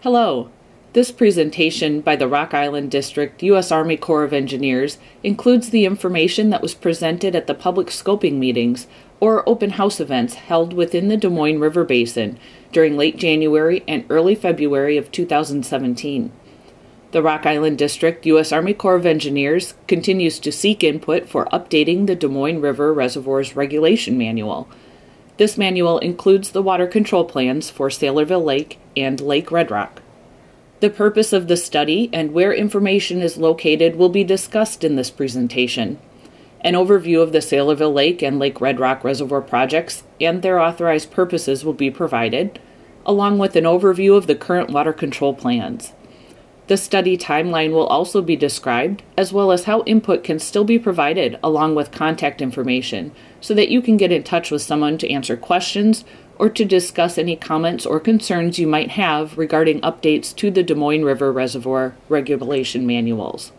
Hello. This presentation by the Rock Island District U.S. Army Corps of Engineers includes the information that was presented at the public scoping meetings or open house events held within the Des Moines River Basin during late January and early February of 2017. The Rock Island District U.S. Army Corps of Engineers continues to seek input for updating the Des Moines River Reservoirs Regulation Manual. This manual includes the water control plans for Saylorvile Lake and Lake Red Rock. The purpose of the study and where information is located will be discussed in this presentation. An overview of the Saylorvile Lake and Lake Red Rock reservoir projects and their authorized purposes will be provided, along with an overview of the current water control plans. The study timeline will also be described, as well as how input can still be provided along with contact information, so that you can get in touch with someone to answer questions or to discuss any comments or concerns you might have regarding updates to the Des Moines River Reservoir Regulation Manuals.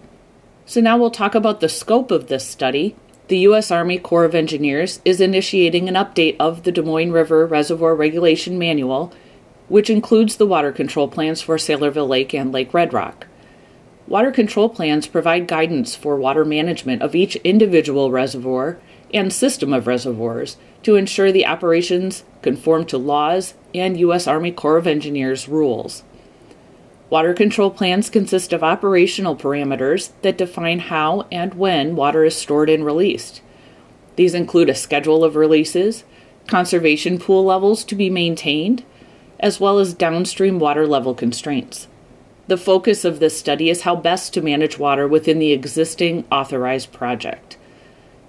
So now we'll talk about the scope of this study. The U.S. Army Corps of Engineers is initiating an update of the Des Moines River Reservoir Regulation Manual, which includes the water control plans for Saylorvile Lake and Lake Red Rock. Water control plans provide guidance for water management of each individual reservoir and system of reservoirs to ensure the operations conform to laws and U.S. Army Corps of Engineers rules. Water control plans consist of operational parameters that define how and when water is stored and released. These include a schedule of releases, conservation pool levels to be maintained, as well as downstream water level constraints. The focus of this study is how best to manage water within the existing authorized project.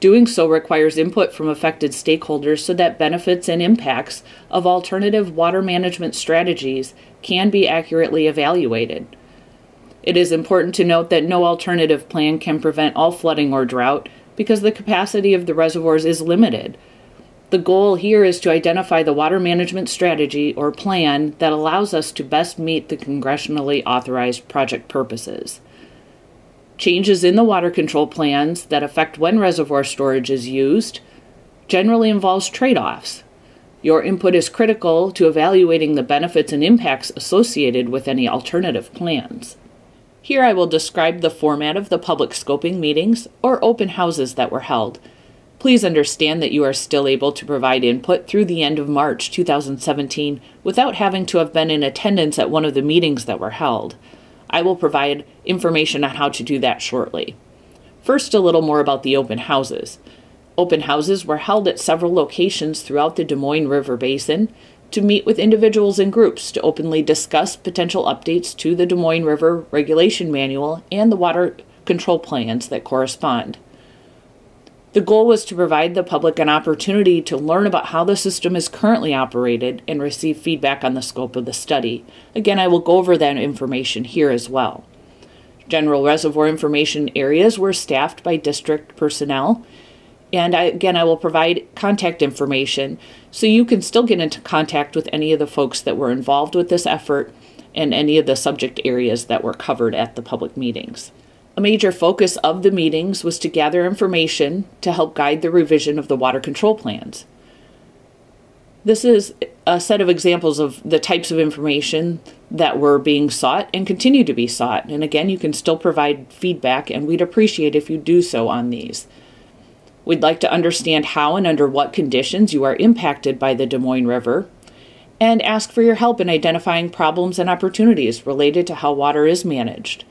Doing so requires input from affected stakeholders so that benefits and impacts of alternative water management strategies can be accurately evaluated. It is important to note that no alternative plan can prevent all flooding or drought because the capacity of the reservoirs is limited. The goal here is to identify the water management strategy or plan that allows us to best meet the congressionally authorized project purposes. Changes in the water control plans that affect when reservoir storage is used generally involves trade-offs. Your input is critical to evaluating the benefits and impacts associated with any alternative plans. Here I will describe the format of the public scoping meetings or open houses that were held. Please understand that you are still able to provide input through the end of March 2017 without having to have been in attendance at one of the meetings that were held. I will provide information on how to do that shortly. First, a little more about the open houses. Open houses were held at several locations throughout the Des Moines River Basin to meet with individuals and groups to openly discuss potential updates to the Des Moines River Regulation Manual and the water control plans that correspond. The goal was to provide the public an opportunity to learn about how the system is currently operated and receive feedback on the scope of the study. Again, I will go over that information here as well. General reservoir information areas were staffed by district personnel, and I will provide contact information so you can still get into contact with any of the folks that were involved with this effort and any of the subject areas that were covered at the public meetings. A major focus of the meetings was to gather information to help guide the revision of the water control plans. This is a set of examples of the types of information that were being sought and continue to be sought. And again, you can still provide feedback, and we'd appreciate if you do so on these. We'd like to understand how and under what conditions you are impacted by the Des Moines River, and ask for your help in identifying problems and opportunities related to how water is managed.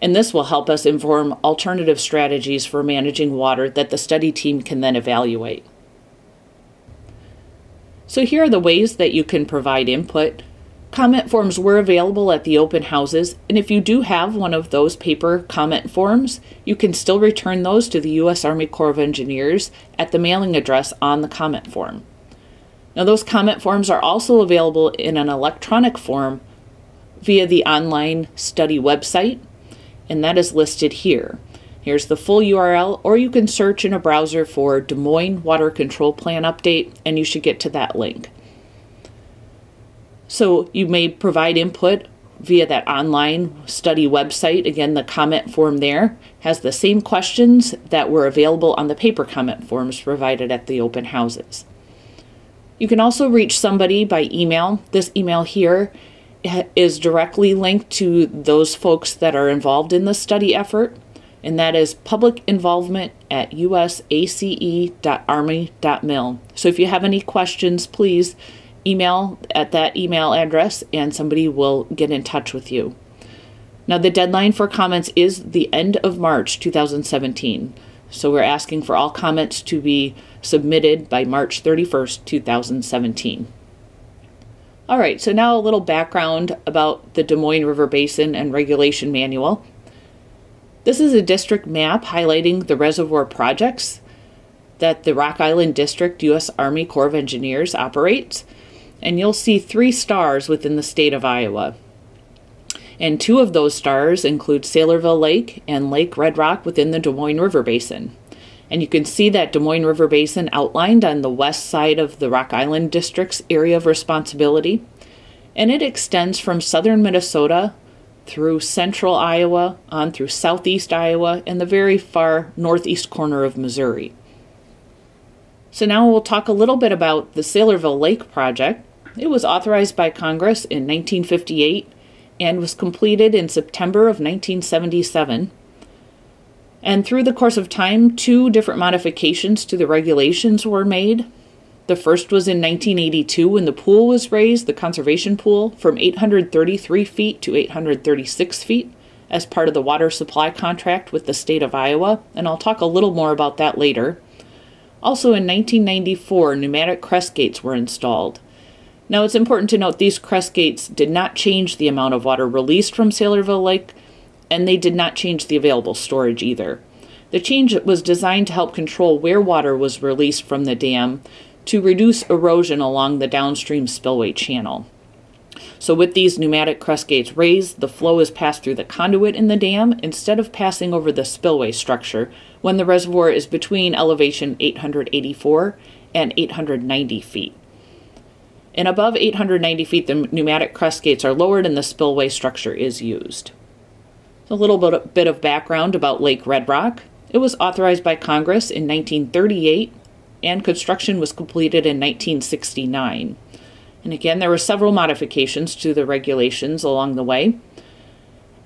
And this will help us inform alternative strategies for managing water that the study team can then evaluate. So here are the ways that you can provide input. Comment forms were available at the open houses, and if you do have one of those paper comment forms, you can still return those to the U.S. Army Corps of Engineers at the mailing address on the comment form. Now, those comment forms are also available in an electronic form via the online study website, and that is listed here. Here's the full URL, or you can search in a browser for Des Moines Water Control Plan Update, and you should get to that link. So you may provide input via that online study website. Again, the comment form there has the same questions that were available on the paper comment forms provided at the open houses. You can also reach somebody by email. This email here is directly linked to those folks that are involved in the study effort, and that is public involvement at usace.army.mil. So if you have any questions, please email at that email address and somebody will get in touch with you. Now, the deadline for comments is the end of March 2017. So we're asking for all comments to be submitted by March 31st, 2017. All right, so now a little background about the Des Moines River Basin and Regulation Manual. This is a district map highlighting the reservoir projects that the Rock Island District U.S. Army Corps of Engineers operates, and you'll see 3 stars within the state of Iowa. And 2 of those stars include Saylorvile Lake and Lake Red Rock within the Des Moines River Basin. And you can see that Des Moines River Basin outlined on the west side of the Rock Island District's area of responsibility. And it extends from southern Minnesota through central Iowa, on through southeast Iowa, and the very far northeast corner of Missouri. So now we'll talk a little bit about the Saylorvile Lake project. It was authorized by Congress in 1958 and was completed in September of 1977. And through the course of time, 2 different modifications to the regulations were made. The first was in 1982 when the pool was raised, the conservation pool, from 833 feet to 836 feet as part of the water supply contract with the state of Iowa, and I'll talk a little more about that later. Also in 1994, pneumatic crest gates were installed. Now it's important to note these crest gates did not change the amount of water released from Saylorville Lake, and they did not change the available storage either. The change was designed to help control where water was released from the dam to reduce erosion along the downstream spillway channel. So with these pneumatic crest gates raised, the flow is passed through the conduit in the dam instead of passing over the spillway structure when the reservoir is between elevation 884 and 890 feet. And above 890 feet, the pneumatic crest gates are lowered and the spillway structure is used. A little bit of background about Lake Red Rock. It was authorized by Congress in 1938 and construction was completed in 1969. And again, there were several modifications to the regulations along the way.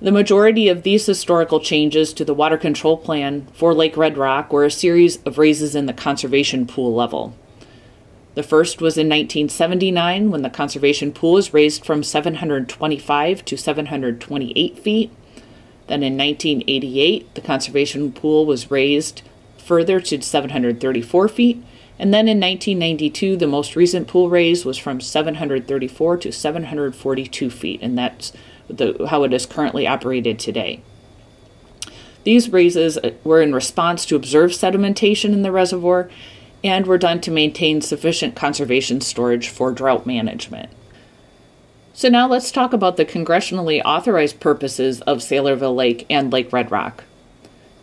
The majority of these historical changes to the water control plan for Lake Red Rock were a series of raises in the conservation pool level. The first was in 1979 when the conservation pool was raised from 725 to 728 feet. Then in 1988, the conservation pool was raised further to 734 feet. And then in 1992, the most recent pool raise was from 734 to 742 feet, and that's how it is currently operated today. These raises were in response to observed sedimentation in the reservoir and were done to maintain sufficient conservation storage for drought management. So now let's talk about the congressionally authorized purposes of Saylorville Lake and Lake Red Rock.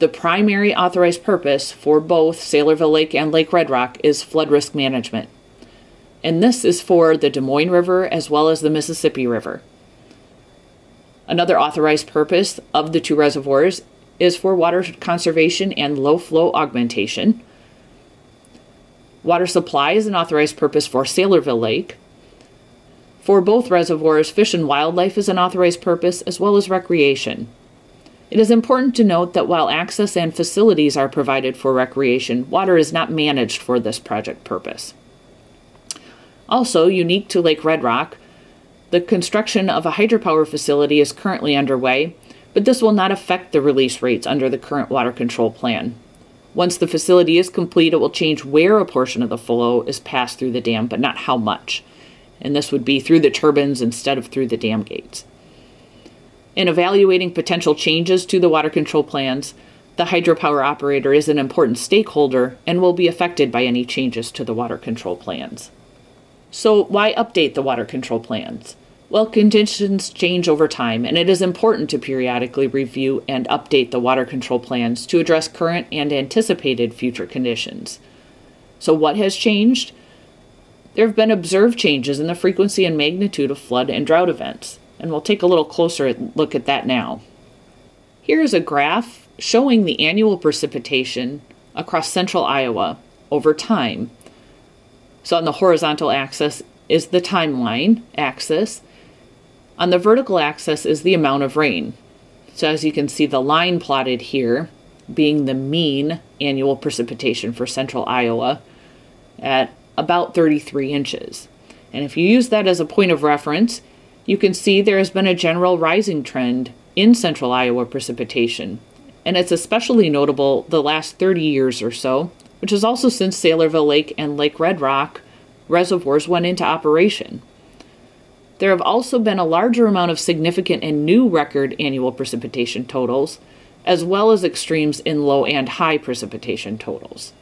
The primary authorized purpose for both Saylorville Lake and Lake Red Rock is flood risk management. And this is for the Des Moines River as well as the Mississippi River. Another authorized purpose of the 2 reservoirs is for water conservation and low flow augmentation. Water supply is an authorized purpose for Saylorville Lake. For both reservoirs, fish and wildlife is an authorized purpose as well as recreation. It is important to note that while access and facilities are provided for recreation, water is not managed for this project purpose. Also, unique to Lake Red Rock, the construction of a hydropower facility is currently underway, but this will not affect the release rates under the current water control plan. Once the facility is complete, it will change where a portion of the flow is passed through the dam, but not how much. And this would be through the turbines instead of through the dam gates. In evaluating potential changes to the water control plans, the hydropower operator is an important stakeholder and will be affected by any changes to the water control plans. So why update the water control plans? Well, conditions change over time, and it is important to periodically review and update the water control plans to address current and anticipated future conditions. So what has changed? There have been observed changes in the frequency and magnitude of flood and drought events, and we'll take a little closer look at that now. Here is a graph showing the annual precipitation across central Iowa over time. So on the horizontal axis is the timeline axis, On the vertical axis is the amount of rain. So as you can see, the line plotted here being the mean annual precipitation for central Iowa at about 33 inches. And if you use that as a point of reference, you can see there has been a general rising trend in central Iowa precipitation. And it's especially notable the last 30 years or so, which is also since Saylorville Lake and Lake Red Rock reservoirs went into operation. There have also been a larger amount of significant and new record annual precipitation totals, as well as extremes in low and high precipitation totals.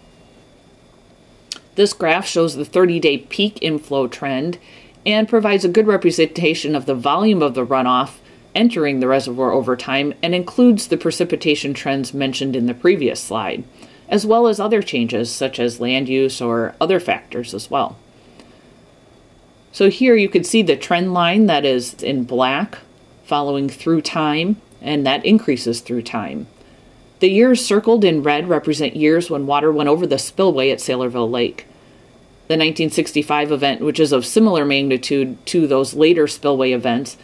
This graph shows the 30-day peak inflow trend and provides a good representation of the volume of the runoff entering the reservoir over time and includes the precipitation trends mentioned in the previous slide, as well as other changes such as land use or other factors as well. So here you can see the trend line that is in black following through time, and that increases through time. The years circled in red represent years when water went over the spillway at Saylorville Lake. The 1965 event, which is of similar magnitude to those later spillway events,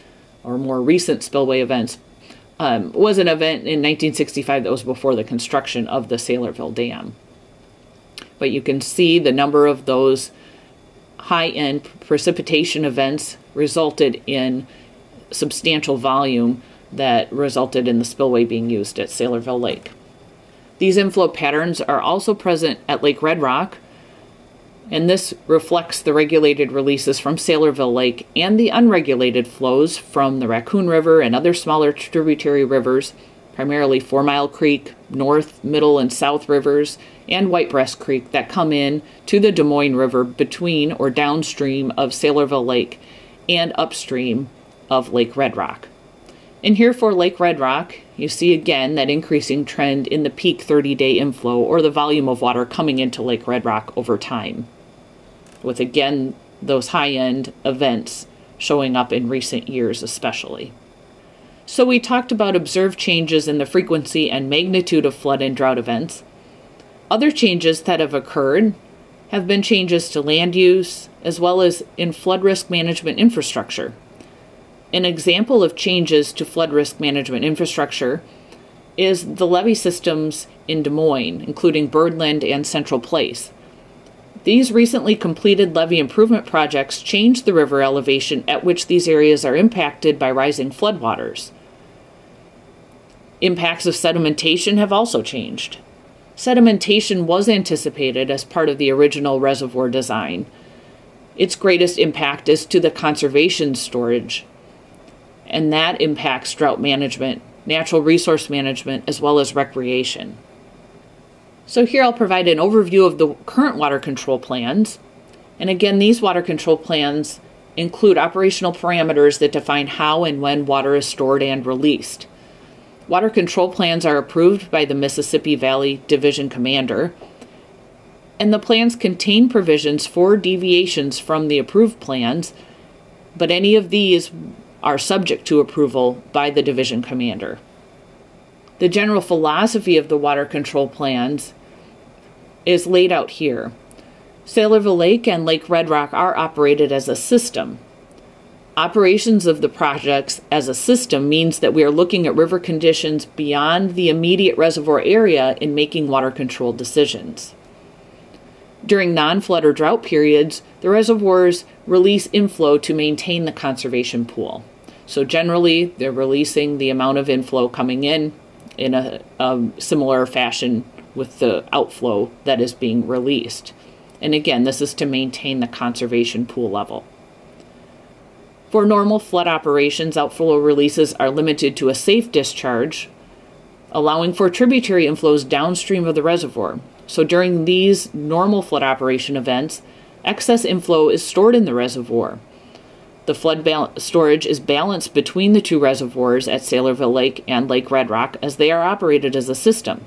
or more recent spillway events, was an event in 1965 that was before the construction of the Saylorville Dam. But you can see the number of those high-end precipitation events resulted in substantial volume that resulted in the spillway being used at Saylorville Lake. These inflow patterns are also present at Lake Red Rock, and this reflects the regulated releases from Saylorville Lake and the unregulated flows from the Raccoon River and other smaller tributary rivers, primarily 4 Mile Creek, North, Middle, and South Rivers, and Whitebreast Creek that come in to the Des Moines River between or downstream of Saylorville Lake and upstream of Lake Red Rock. And here for Lake Red Rock, you see again that increasing trend in the peak 30-day inflow, or the volume of water coming into Lake Red Rock over time, with again those high-end events showing up in recent years especially. So we talked about observed changes in the frequency and magnitude of flood and drought events. Other changes that have occurred have been changes to land use, as well as in flood risk management infrastructure. An example of changes to flood risk management infrastructure is the levee systems in Des Moines, including Birdland and Central Place. These recently completed levee improvement projects changed the river elevation at which these areas are impacted by rising floodwaters. Impacts of sedimentation have also changed. Sedimentation was anticipated as part of the original reservoir design. Its greatest impact is to the conservation storage, and that impacts drought management, natural resource management, as well as recreation. So here I'll provide an overview of the current water control plans. And again, these water control plans include operational parameters that define how and when water is stored and released. Water control plans are approved by the Mississippi Valley Division Commander, and the plans contain provisions for deviations from the approved plans, but any of these are subject to approval by the Division Commander. The general philosophy of the water control plans is laid out here. Saylorville Lake and Lake Red Rock are operated as a system. Operations of the projects as a system means that we are looking at river conditions beyond the immediate reservoir area in making water control decisions. During non-flood or drought periods, the reservoirs release inflow to maintain the conservation pool. So generally, they're releasing the amount of inflow coming in a similar fashion with the outflow that is being released. And again, this is to maintain the conservation pool level. For normal flood operations, outflow releases are limited to a safe discharge, allowing for tributary inflows downstream of the reservoir. So during these normal flood operation events, excess inflow is stored in the reservoir. The flood storage is balanced between the two reservoirs at Saylorville Lake and Lake Red Rock as they are operated as a system.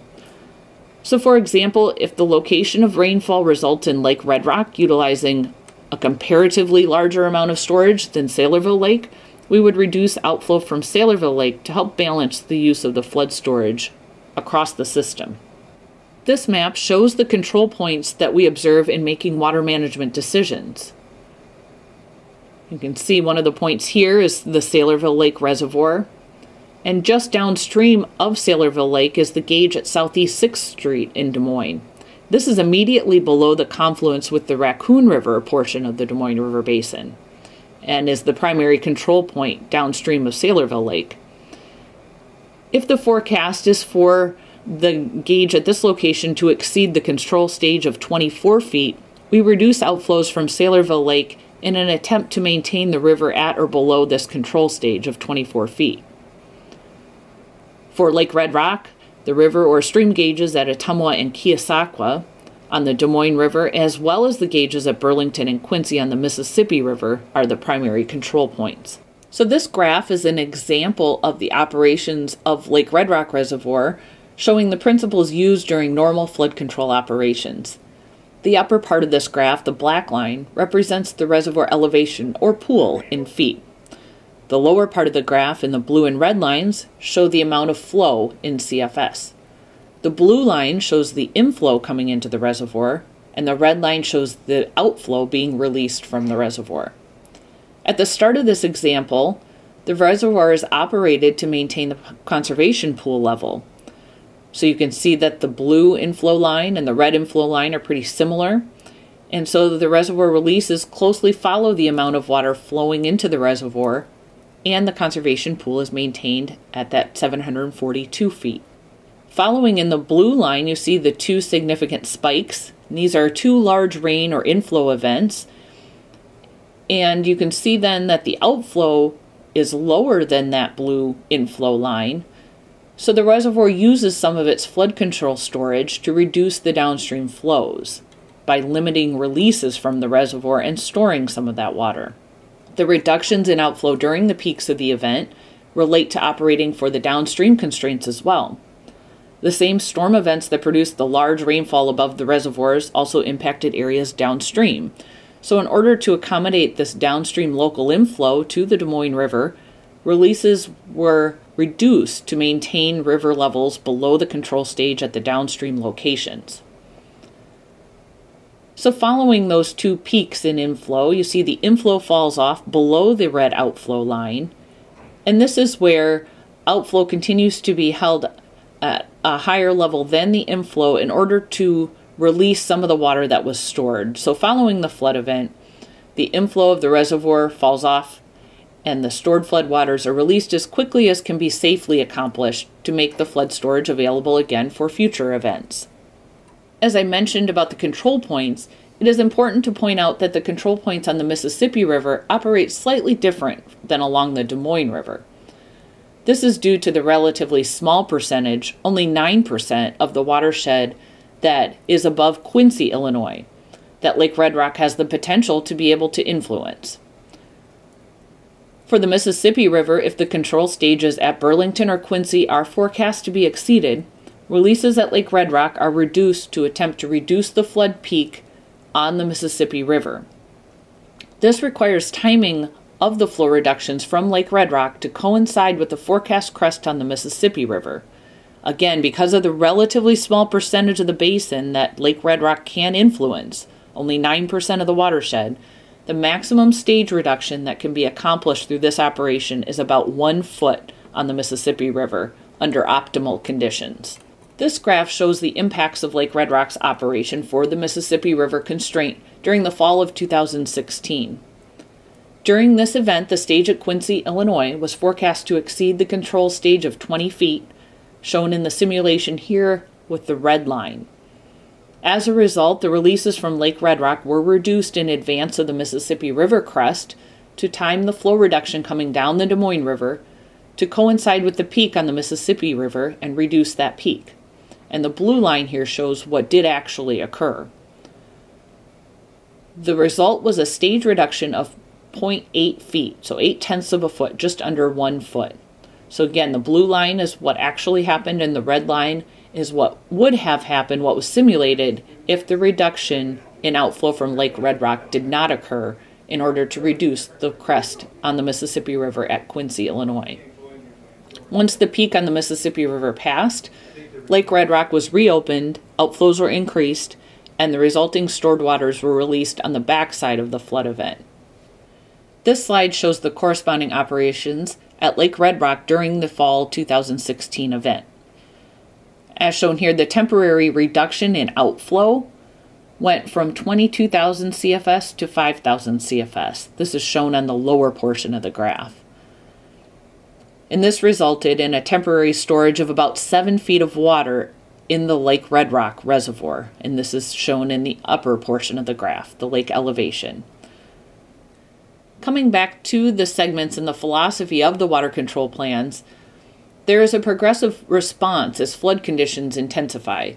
So for example, if the location of rainfall results in Lake Red Rock utilizing a comparatively larger amount of storage than Saylorville Lake, we would reduce outflow from Saylorville Lake to help balance the use of the flood storage across the system. This map shows the control points that we observe in making water management decisions. You can see one of the points here is the Saylorvile Lake Reservoir, and just downstream of Saylorville Lake is the gauge at Southeast 6th Street in Des Moines. This is immediately below the confluence with the Raccoon River portion of the Des Moines River Basin, and is the primary control point downstream of Saylorville Lake. If the forecast is for the gauge at this location to exceed the control stage of 24 feet, we reduce outflows from Saylorville Lake in an attempt to maintain the river at or below this control stage of 24 feet. For Lake Red Rock, the river or stream gauges at Ottumwa and Keosauqua on the Des Moines River, as well as the gauges at Burlington and Quincy on the Mississippi River, are the primary control points. So this graph is an example of the operations of Lake Red Rock Reservoir, showing the principles used during normal flood control operations. The upper part of this graph, the black line, represents the reservoir elevation or pool in feet. The lower part of the graph in the blue and red lines show the amount of flow in CFS. The blue line shows the inflow coming into the reservoir, and the red line shows the outflow being released from the reservoir. At the start of this example, the reservoir is operated to maintain the conservation pool level. So you can see that the blue inflow line and the red inflow line are pretty similar, and so the reservoir releases closely follow the amount of water flowing into the reservoir, and the conservation pool is maintained at that 742 feet. Following in the blue line, you see the two significant spikes. And these are two large rain or inflow events, and you can see then that the outflow is lower than that blue inflow line. So the reservoir uses some of its flood control storage to reduce the downstream flows by limiting releases from the reservoir and storing some of that water. The reductions in outflow during the peaks of the event relate to operating for the downstream constraints as well. The same storm events that produced the large rainfall above the reservoirs also impacted areas downstream. So in order to accommodate this downstream local inflow to the Des Moines River, releases were reduced to maintain river levels below the control stage at the downstream locations. So following those two peaks in inflow, you see the inflow falls off below the red outflow line, and this is where outflow continues to be held at a higher level than the inflow in order to release some of the water that was stored. So following the flood event, the inflow of the reservoir falls off and the stored flood waters are released as quickly as can be safely accomplished to make the flood storage available again for future events. As I mentioned about the control points, it is important to point out that the control points on the Mississippi River operate slightly different than along the Des Moines River. This is due to the relatively small percentage, only 9% of the watershed that is above Quincy, Illinois, that Lake Red Rock has the potential to be able to influence. For the Mississippi River, if the control stages at Burlington or Quincy are forecast to be exceeded, releases at Lake Red Rock are reduced to attempt to reduce the flood peak on the Mississippi River. This requires timing of the flow reductions from Lake Red Rock to coincide with the forecast crest on the Mississippi River. Again, because of the relatively small percentage of the basin that Lake Red Rock can influence, only 9% of the watershed, the maximum stage reduction that can be accomplished through this operation is about 1 foot on the Mississippi River under optimal conditions. This graph shows the impacts of Lake Red Rock's operation for the Mississippi River constraint during the fall of 2016. During this event, the stage at Quincy, Illinois was forecast to exceed the control stage of 20 feet, shown in the simulation here with the red line. As a result, the releases from Lake Red Rock were reduced in advance of the Mississippi River crest to time the flow reduction coming down the Des Moines River to coincide with the peak on the Mississippi River and reduce that peak. And the blue line here shows what did actually occur. The result was a stage reduction of 0.8 feet, so 0.8 of a foot, just under 1 foot. So again, the blue line is what actually happened, and the red line is what would have happened, what was simulated, if the reduction in outflow from Lake Red Rock did not occur in order to reduce the crest on the Mississippi River at Quincy, Illinois. Once the peak on the Mississippi River passed, Lake Red Rock was reopened, outflows were increased, and the resulting stored waters were released on the backside of the flood event. This slide shows the corresponding operations at Lake Red Rock during the fall 2016 event. As shown here, the temporary reduction in outflow went from 22,000 CFS to 5,000 CFS. This is shown on the lower portion of the graph. And this resulted in a temporary storage of about 7 feet of water in the Lake Red Rock reservoir. And this is shown in the upper portion of the graph, the lake elevation. Coming back to the segments and the philosophy of the water control plans, there is a progressive response as flood conditions intensify.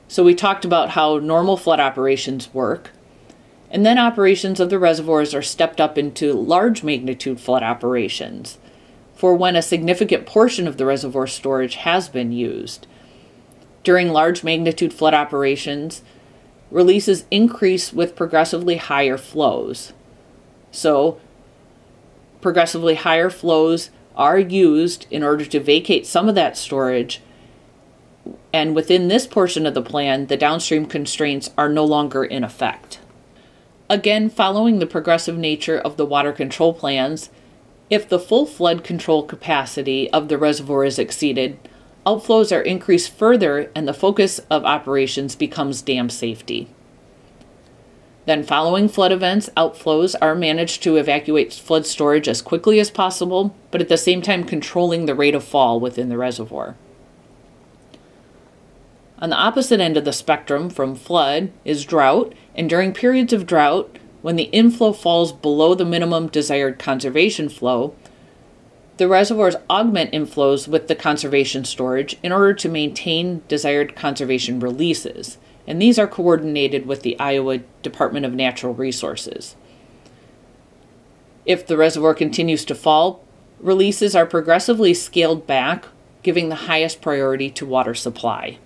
So we talked about how normal flood operations work, and then operations of the reservoirs are stepped up into large magnitude flood operations for when a significant portion of the reservoir storage has been used. During large magnitude flood operations, releases increase with progressively higher flows. So, progressively higher flows are used in order to vacate some of that storage, and within this portion of the plan, the downstream constraints are no longer in effect. Again, following the progressive nature of the water control plans, if the full flood control capacity of the reservoir is exceeded, outflows are increased further and the focus of operations becomes dam safety. Then following flood events, outflows are managed to evacuate flood storage as quickly as possible, but at the same time controlling the rate of fall within the reservoir. On the opposite end of the spectrum from flood is drought, and during periods of drought, when the inflow falls below the minimum desired conservation flow, the reservoirs augment inflows with the conservation storage in order to maintain desired conservation releases. And these are coordinated with the Iowa Department of Natural Resources. If the reservoir continues to fall, releases are progressively scaled back, giving the highest priority to water supply.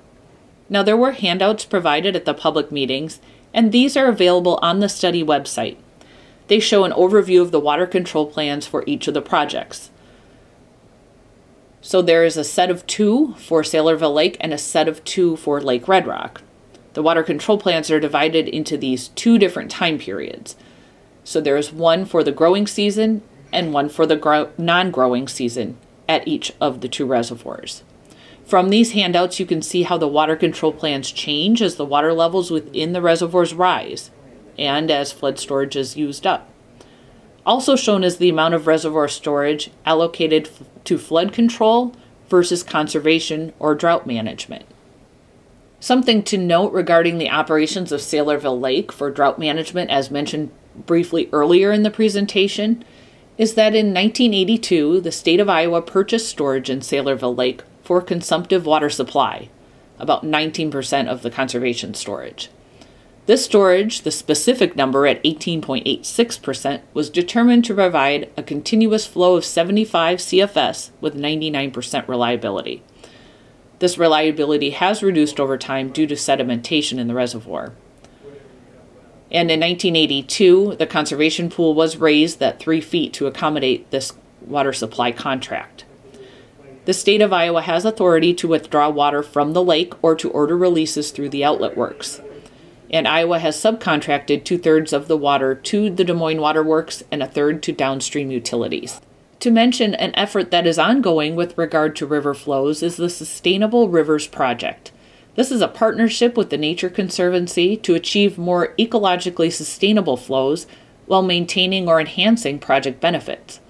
Now, there were handouts provided at the public meetings, and these are available on the study website. They show an overview of the water control plans for each of the projects. So there is a set of 2 for Saylorvile Lake and a set of 2 for Lake Red Rock. The water control plans are divided into these 2 different time periods. So there is one for the growing season and one for the non-growing season at each of the 2 reservoirs. From these handouts, you can see how the water control plans change as the water levels within the reservoirs rise and as flood storage is used up. Also shown is the amount of reservoir storage allocated to flood control versus conservation or drought management. Something to note regarding the operations of Saylorvile Lake for drought management, as mentioned briefly earlier in the presentation, is that in 1982, the state of Iowa purchased storage in Saylorvile Lake for consumptive water supply, about 19% of the conservation storage. This storage, the specific number at 18.86%, was determined to provide a continuous flow of 75 CFS with 99% reliability. This reliability has reduced over time due to sedimentation in the reservoir. And in 1982, the conservation pool was raised at 3 feet to accommodate this water supply contract. The state of Iowa has authority to withdraw water from the lake or to order releases through the outlet works. And Iowa has subcontracted 2/3 of the water to the Des Moines Water Works and 1/3 to downstream utilities. To mention an effort that is ongoing with regard to river flows is the Sustainable Rivers Project. This is a partnership with the Nature Conservancy to achieve more ecologically sustainable flows while maintaining or enhancing project benefits.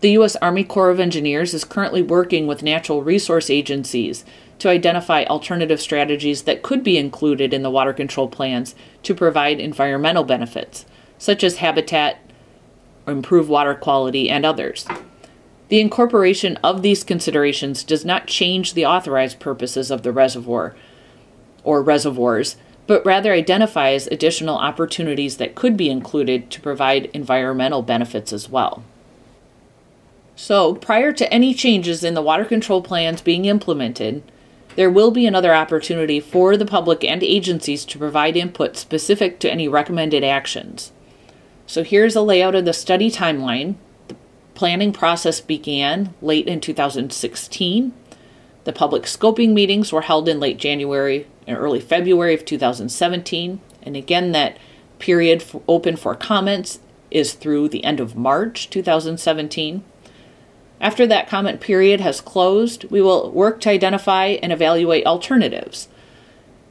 The U.S. Army Corps of Engineers is currently working with natural resource agencies to identify alternative strategies that could be included in the water control plans to provide environmental benefits, such as habitat, improve water quality, and others. The incorporation of these considerations does not change the authorized purposes of the reservoir or reservoirs, but rather identifies additional opportunities that could be included to provide environmental benefits as well. So, prior to any changes in the water control plans being implemented, there will be another opportunity for the public and agencies to provide input specific to any recommended actions. So here's a layout of the study timeline. The planning process began late in 2016. The public scoping meetings were held in late January and early February of 2017. And again, that period open for comments is through the end of March 2017. After that comment period has closed, we will work to identify and evaluate alternatives.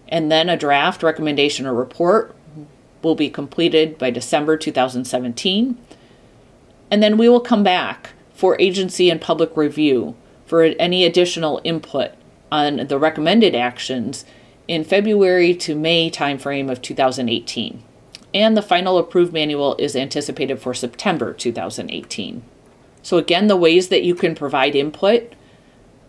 And then a draft recommendation or report will be completed by December 2017. And then we will come back for agency and public review for any additional input on the recommended actions in February to May timeframe of 2018. And the final approved manual is anticipated for September 2018. So again, the ways that you can provide input: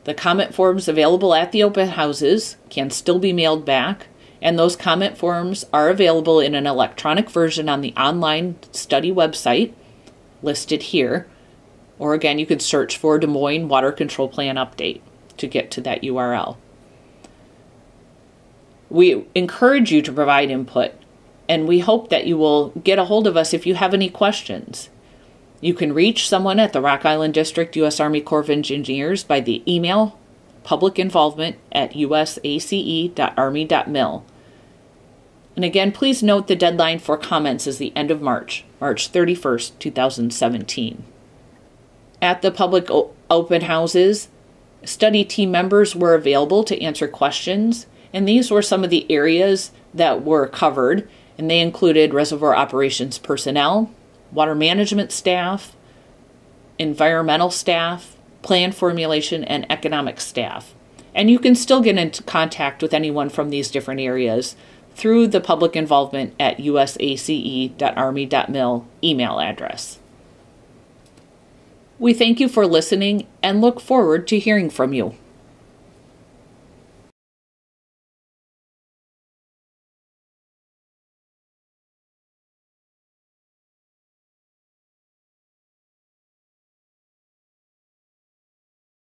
the comment forms available at the open houses can still be mailed back, and those comment forms are available in an electronic version on the online study website listed here. Or again, you could search for Des Moines Water Control Plan Update to get to that URL. We encourage you to provide input, and we hope that you will get a hold of us if you have any questions. You can reach someone at the Rock Island District U.S. Army Corps of Engineers by the email publicinvolvement@usace.army.mil. And again, please note the deadline for comments is the end of March 31st, 2017. At the public open houses, study team members were available to answer questions, and these were some of the areas that were covered, and they included reservoir operations personnel, water management staff, environmental staff, plan formulation, and economic staff. And you can still get into contact with anyone from these different areas through the public involvement at usace.army.mil email address. We thank you for listening and look forward to hearing from you.